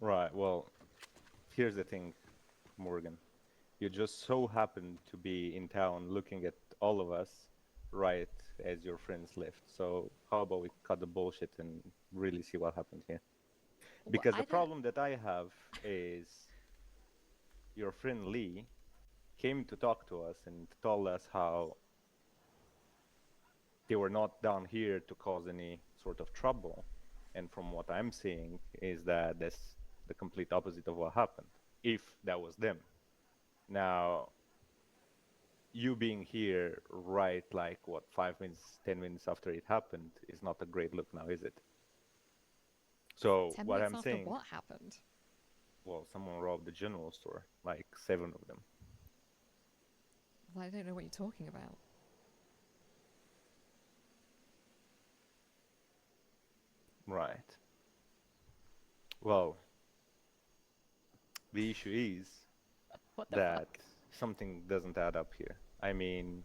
Right. Well, here's the thing, Morgan. You just so happened to be in town looking at all of us right as your friends left. So how about we cut the bullshit and really see what happened here? Well, Because the I don't. problem that I have is your friend Lee came to talk to us and told us how they were not down here to cause any sort of trouble. And from what I'm seeing is that that's the complete opposite of what happened, if that was them. Now, you being here right like what 5 minutes 10 minutes after it happened is not a great look now, is it? So 10 what minutes I'm after saying, what happened? well, someone robbed the general store, like seven of them. Well, I don't know what you're talking about. Right. Well, the issue is What the that fuck? something doesn't add up here. I mean,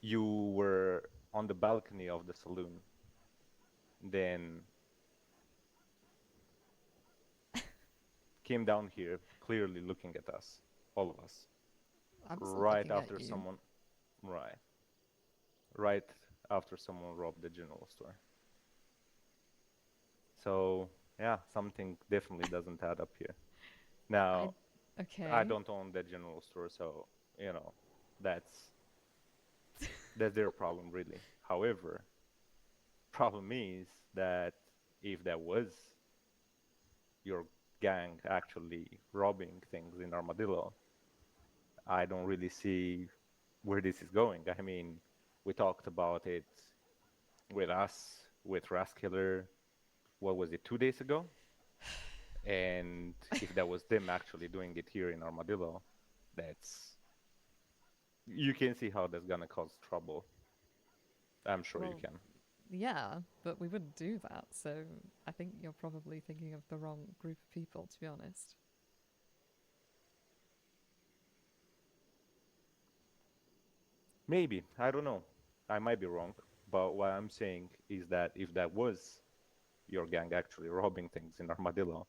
you were on the balcony of the saloon, then came down here clearly looking at us, all of us, I wasn't right looking at after you. someone, right, right after someone robbed the general store. So yeah, something definitely doesn't add up here. I. Now, I Okay. don't own that general store, so you know, that's that's their problem really. However, problem is that if that was your gang actually robbing things in Armadillo, I don't really see where this is going. I mean, we talked about it with us, with Raskiller, what was it, 2 days ago? And if that was them actually doing it here in Armadillo, that's you can see how that's gonna cause trouble. I'm sure you Well, can. yeah, but we wouldn't do that, so I think you're probably thinking of the wrong group of people, to be honest. Maybe, I don't know. I might be wrong, but what I'm saying is that if that was your gang actually robbing things in Armadillo,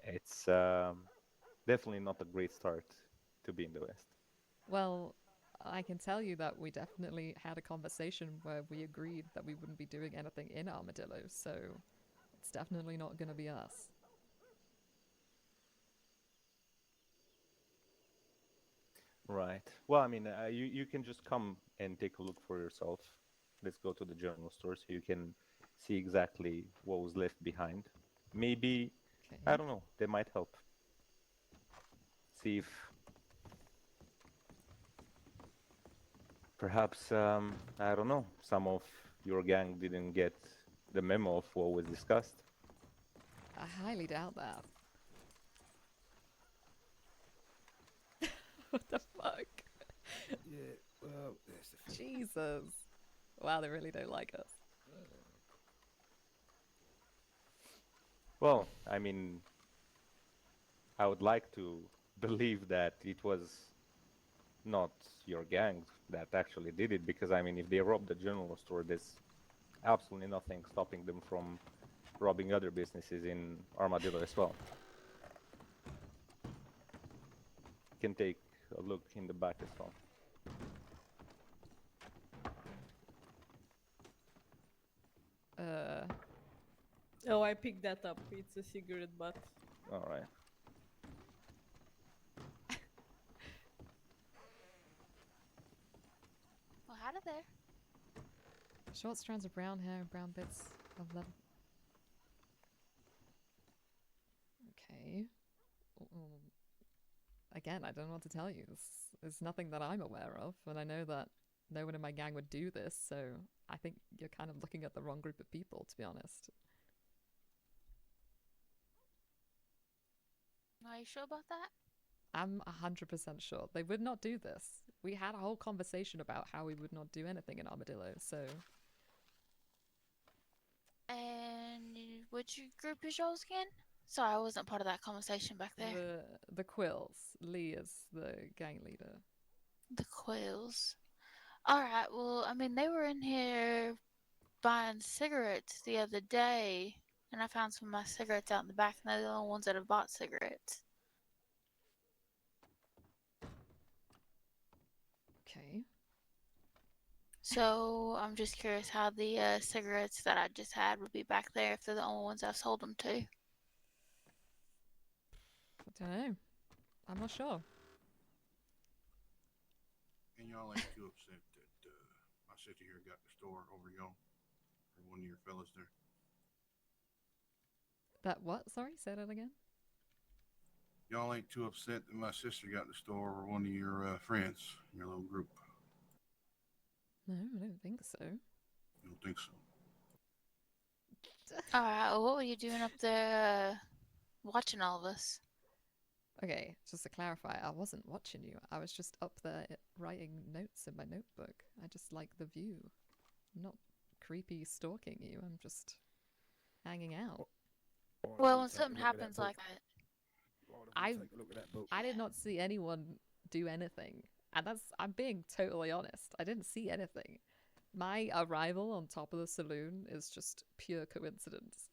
it's definitely not a great start to be in the West. Well, I can tell you that we definitely had a conversation where we agreed that we wouldn't be doing anything in Armadillo, so it's definitely not going to be us. Right. Well, I mean, you can just come and take a look for yourself. Let's go to the general store so you can see exactly what was left behind. Maybe, I Okay. don't know, they might help. See if perhaps, I don't know, some of your gang didn't get the memo of what was discussed. I highly doubt that. What the fuck? Yeah, well, that's the thing. Jesus. Wow, they really don't like us. Well, I mean, I would like to believe that it was not your gang that actually did it because, I mean, if they robbed the general store, there's absolutely nothing stopping them from robbing other businesses in Armadillo as well. You can take a look in the back as well. Uh, Oh, I picked that up. It's a cigarette butt. All right. Well, how did there? short strands of brown hair and brown bits of leather. Okay. Again, I don't know what to tell you. This is nothing that I'm aware of, and I know that no one in my gang would do this, so I think you're kind of looking at the wrong group of people, to be honest. Are you sure about that? I'm 100% sure they would not do this. We had a whole conversation about how we would not do anything in Armadillo, so And which group is yours again? Sorry, I wasn't part of that conversation back there. the Quills, Lee is the gang leader. The Quills. Alright, well, I mean, they were in here buying cigarettes the other day. and I found some of my cigarettes out in the back, and they're the only ones that have bought cigarettes. Okay. So I'm just curious how the cigarettes that I just had would be back there if they're the only ones I've sold them to. I don't know. I'm not sure. And y'all ain't too upset that my sister here got the store over y'all, or one of your fellas there. That what? Sorry, say that again. Y'all ain't too upset that my sister got the store over one of your friends, your little group. No, I don't think so. You don't think so? Alright, well, what were you doing up there watching all of us? Okay, just to clarify, I wasn't watching you. I was just up there writing notes in my notebook. I just like the view. I'm not creepy stalking you. I'm just hanging out. Why don't Well, you when take a something look at that happens book? like that, Why don't I you take a look at that book? I did not see anyone do anything. And I'm being totally honest. I didn't see anything. My arrival on top of the saloon is just pure coincidence.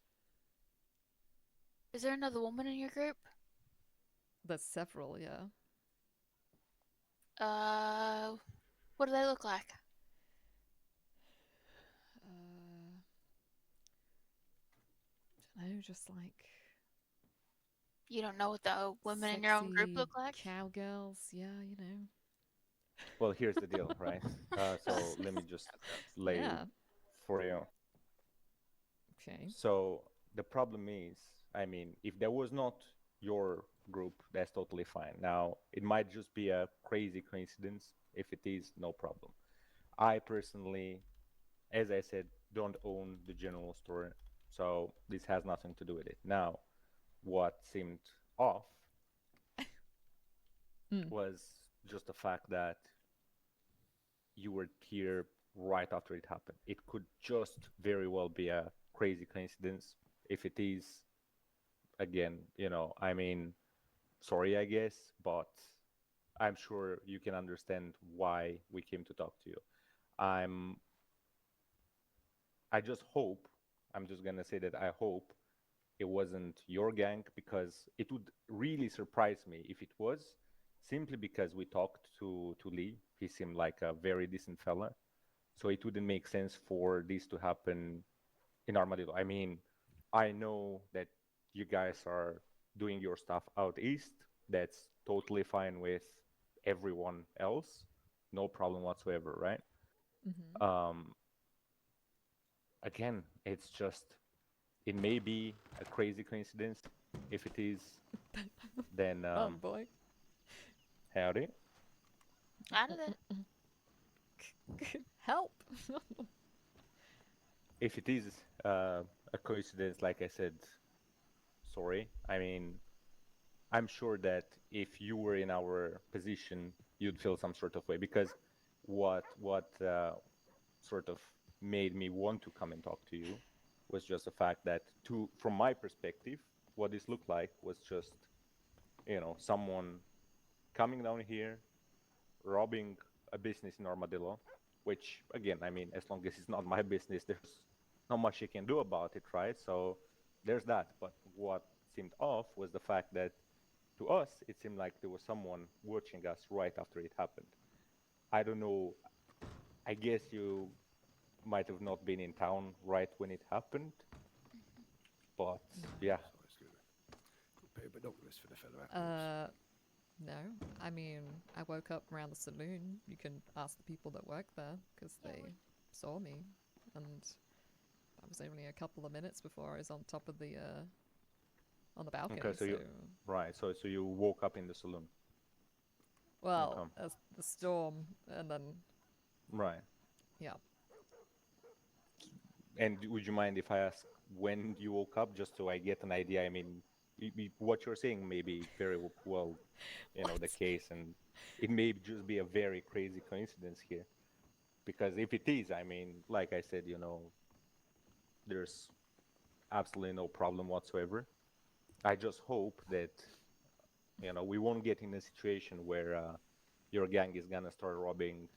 is there another woman in your group? There's several, yeah. What do they look like? I don't know, just like You don't know what the women in your own group sexy look like? cowgirls, yeah, you know. Well, here's the deal, right? So let me just lay Yeah. for you. Okay. So the problem is, I mean, if there was not your group, that's totally fine. Now, it might just be a crazy coincidence. If it is, no problem. I personally, as I said, don't own the general store, so this has nothing to do with it. Now, what seemed off Mm. was just the fact that you were here right after it happened. It could just very well be a crazy coincidence. If it is, again, I mean, sorry, I guess, but I'm sure you can understand why we came to talk to you. I'm, I just hope, I'm just gonna say that I hope it wasn't your gang because it would really surprise me if it was, simply because we talked to Lee. He seemed like a very decent fella. So it wouldn't make sense for this to happen in Armadillo. I mean, I know that you guys are doing your stuff out east. That's totally fine with everyone else. No problem whatsoever, right? Mm-hmm. Um, Again, it's just, it may be a crazy coincidence. If it is, then Oh boy. howdy. Out of it. Help. If it is a coincidence, like I said, sorry. I mean, I'm sure that if you were in our position, you'd feel some sort of way because what sort of made me want to come and talk to you was just the fact that from my perspective, what this looked like was just, someone coming down here, robbing a business in Armadillo, which again, I mean, as long as it's not my business, there's not much you can do about it, right? So there's that. But what seemed off was the fact that to us, it seemed like there was someone watching us right after it happened. I don't know. I guess you might have not been in town right when it happened, but yeah. So it's good. Got a pair of binoculars for the fella afterwards. No. I mean, I woke up around the saloon. You can ask the people that work there because Yeah, they saw me, and that was only a couple of minutes before I was on top of the on the balcony. Okay, so So, right, so you woke up in the saloon. well, Okay, the storm, and then right. yeah. And would you mind if I ask when you woke up, just so I get an idea? I mean, what you're saying may be very well, the What? case, and it may just be a very crazy coincidence here. Because if it is, I mean, like I said, there's absolutely no problem whatsoever. I just hope that, we won't get in a situation where your gang is gonna start robbing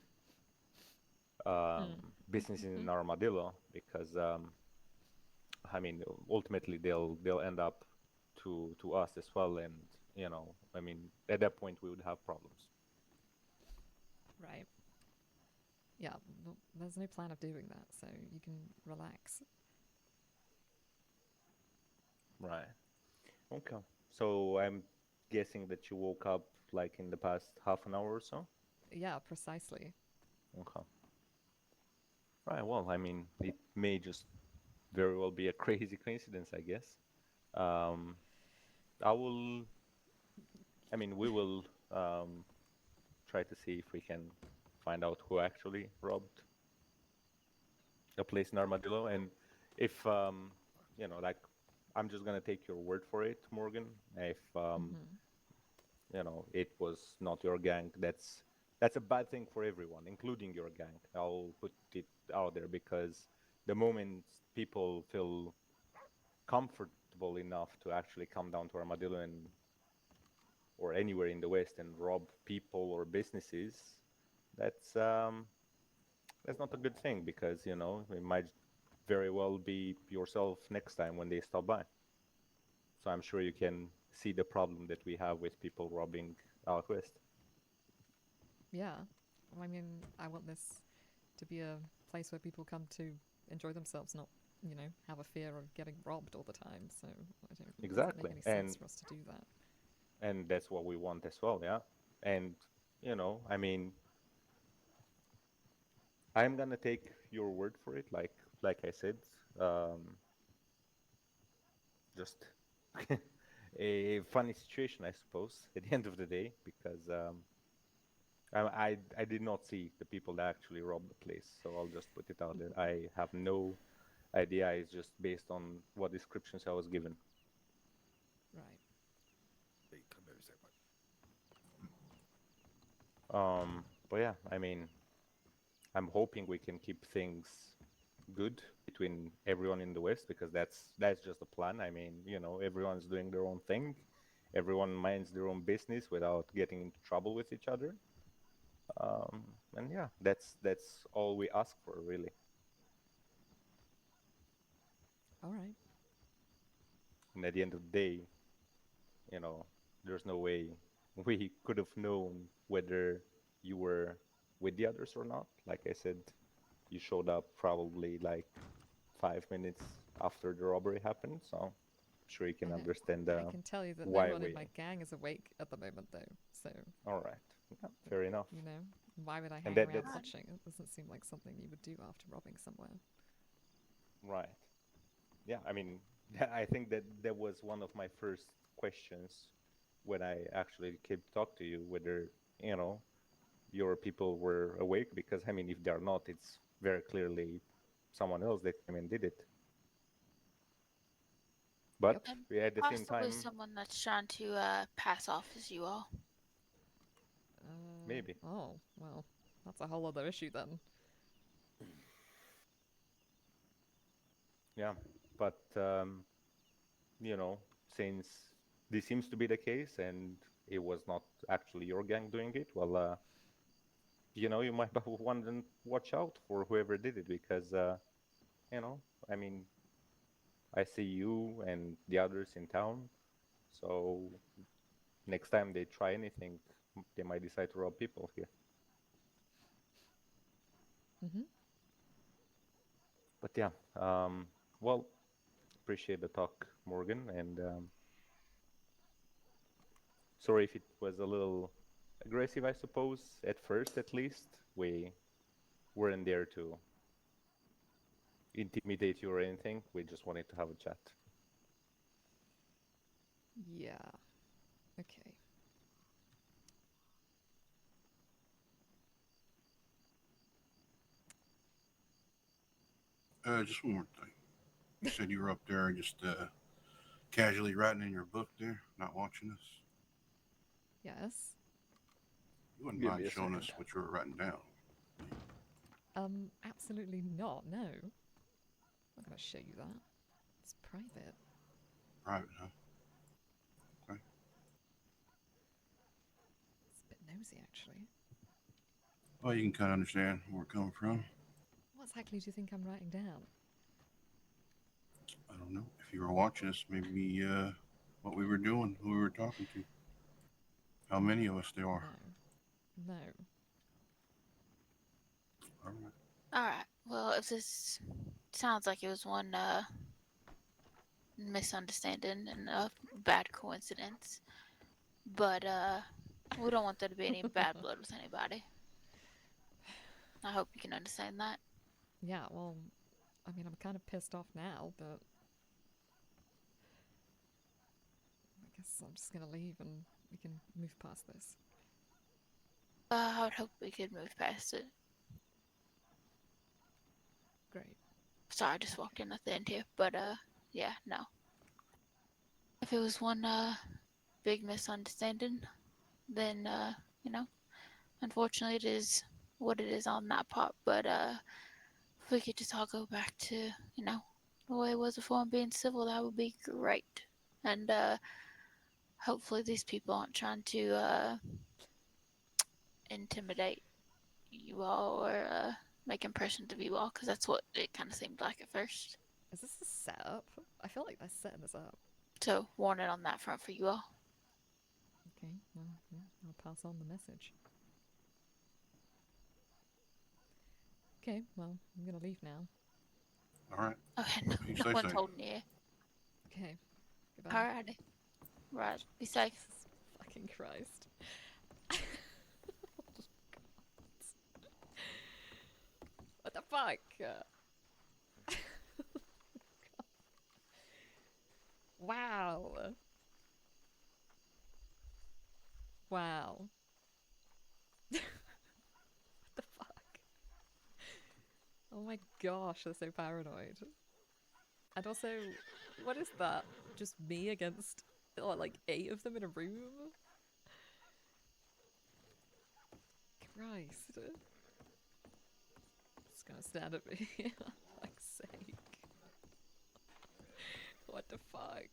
um, Mm. businesses in Armadillo, because I mean, ultimately they'll end up to us as well, and I mean, at that point we would have problems. Right. Yeah, well, there's no plan of doing that, so you can relax. Right. Okay. So I'm guessing that you woke up like in the past half an hour or so. Yeah, precisely. Okay. Right. Well, I mean, it may just very well be a crazy coincidence, I guess. Um, I will. I mean, we will try to see if we can find out who actually robbed a place in Armadillo, and if like, I'm just gonna take your word for it, Morgan. If it was not your gang, that's a bad thing for everyone, including your gang. I'll put it out there because the moment people feel comfortable enough to actually come down to Armadillo or anywhere in the West and rob people or businesses, that's um, that's not a good thing because it might very well be yourself next time when they stop by. So I'm sure you can see the problem that we have with people robbing out west. Yeah. Well, I mean, I want this to be a place where people come to enjoy themselves, not, have a fear of getting robbed all the time. So it doesn't make Exactly, any sense for us to do that. and that's what we want as well, yeah. And I mean, I'm gonna take your word for it, like I said, um, just a funny situation, I suppose, at the end of the day, because I did not see the people that actually robbed the place, so I'll just put it out there. I have no idea. It's just based on what descriptions I was given. Right. But yeah, I mean, I'm hoping we can keep things good between everyone in the West because that's just the plan. I mean, everyone's doing their own thing. Everyone minds their own business without getting into trouble with each other. And yeah, that's all we ask for, really. All right. And at the end of the day, you know, there's no way we could have known whether you were with the others or not. Like I said, you showed up probably like 5 minutes after the robbery happened, so I'm sure you can I, understand I can tell you that no why one in we. my gang is awake at the moment, though. So, All right, yeah, fair enough. why would I And hang around that's God. watching? It doesn't seem like something you would do after robbing somewhere. right. Yeah, I mean, I think that was one of my first questions when I actually came to talk to you, whether you know your people were awake, because I mean, if they're not, it's very clearly someone else that came and did it. But Yep. And yeah, at the same possibly time, someone that's trying to pass off as you all. maybe. Oh, well, that's a whole other issue then. Yeah, but since this seems to be the case and it was not actually your gang doing it, well, you might want to watch out for whoever did it because, you know, I mean, I see you and the others in town, so next time they try anything, they might decide to rob people here. Mm-hmm. But yeah, well, appreciate the talk, Morgan, and sorry if it was a little aggressive, I suppose, at first at least. We weren't there to intimidate you or anything. We just wanted to have a chat. Yeah. Okay. Just one more thing. You said you were up there just casually writing in your book there, not watching us. Yes. You wouldn't Give mind me a showing second. us what you were writing down. Absolutely not. No. I'm not gonna show you that. It's private. Private, huh? Okay. It's a bit nosy, actually. Well, you can kind of understand where we're coming from. What exactly do you think I'm writing down? I don't know if you were watching us. Maybe what we were doing, who we were talking to, how many of us there are. No. All right. Alright, well, if this sounds like it was one misunderstanding and a bad coincidence, but we don't want there to be any bad blood with anybody. I hope you can understand that. Yeah, well, I mean, I'm kind of pissed off now, but I guess I'm just gonna leave and we can move past this. I would hope we could move past it. Great. Sorry, I just walked in at the end here, but yeah, no. If it was one big misunderstanding, then you know, unfortunately it is what it is on that part. But if we could just all go back to, you know, the way it was before and being civil, that would be great. And hopefully these people aren't trying to intimidate you all or make impressions of you all, because that's what it kind of seemed like at first. Is this a setup? I feel like they're setting this up. So warning on that front for you all. Okay, well, yeah, I'll pass on the message. Okay, well, I'm gonna leave now. All right. Okay, You no stay one's safe. holding you. Okay, goodbye. Alrighty. Right, be safe. Jesus fucking Christ. What the fuck? Wow. Wow. What the fuck? Oh my gosh, they're so paranoid. And also, what is that? Just me against, like, 8 of them in a room? Christ. Just gonna stand at me. For fuck's sake. What the fuck?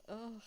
Ugh.